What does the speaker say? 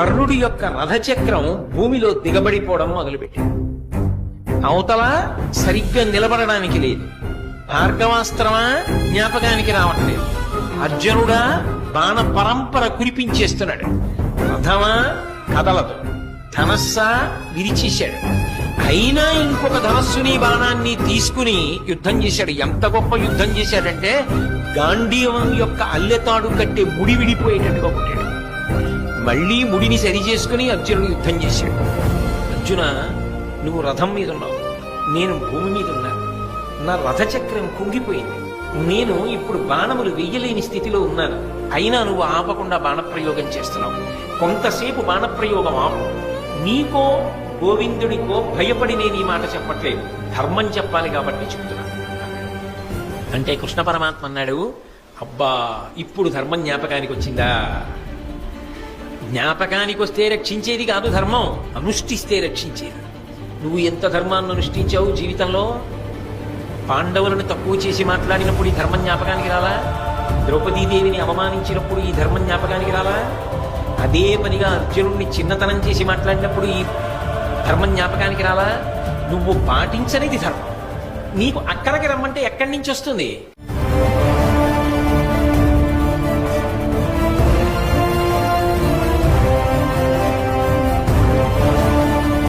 కర్ణుడి యొక్క రథచక్రం భూమిలో దిగబడిపోవడం మొదలుపెట్టింది. అవతల సరిగ్గా నిలబడడానికి లేదు. భార్గవాస్త్రమా జ్ఞాపకానికి రావట్లేదు. అర్జునుడా బాణ పరంపర కురిపించేస్తున్నాడు. రథమా కదలదు. ధనస్సా విరిచేశాడు. అయినా ఇంకొక ధనస్సుని బాణాన్ని తీసుకుని యుద్ధం చేశాడు. ఎంత గొప్ప యుద్ధం చేశాడంటే గాంధీవం యొక్క అల్లెతాడు కట్టే ముడి విడిపోయేటట్టుగా కొట్టాడు. మళ్లీ ముడిని సరి చేసుకుని అర్జునుడు యుద్ధం చేశాడు. అర్జున, నువ్వు రథం మీద ఉన్నావు, నేను భూమి మీద ఉన్నాను. నా రథచక్రం కుంగిపోయింది. నేను ఇప్పుడు బాణములు వెయ్యలేని స్థితిలో ఉన్నాను. అయినా నువ్వు ఆపకుండా బాణప్రయోగం చేస్తున్నావు. కొంతసేపు బాణప్రయోగం ఆపు. నీకో గోవిందుడికో భయపడి నేను ఈ మాట చెప్పట్లేదు, ధర్మం చెప్పాలి కాబట్టి చెప్తున్నాను అంటే కృష్ణ పరమాత్మ అన్నాడు, అబ్బా ఇప్పుడు ధర్మం జ్ఞాపకానికి వచ్చిందా? జ్ఞాపకానికి వస్తే రక్షించేది కాదు ధర్మం, అనుష్ఠిస్తే రక్షించేది. నువ్వు ఎంత ధర్మాన్ని అనుష్ఠించావు జీవితంలో? పాండవులను తక్కువ చేసి మాట్లాడినప్పుడు ఈ ధర్మం జ్ఞాపకానికి రాలా? ద్రౌపదీదేవిని అవమానించినప్పుడు ఈ ధర్మం జ్ఞాపకానికి రాలా? అదే పనిగా అర్జునుడిని చిన్నతనం చేసి మాట్లాడినప్పుడు ఈ ధర్మం జ్ఞాపకానికి రాలా? నువ్వు పాటించనిది ధర్మం. నీకు అక్కడికి రమ్మంటే ఎక్కడి నుంచి వస్తుంది?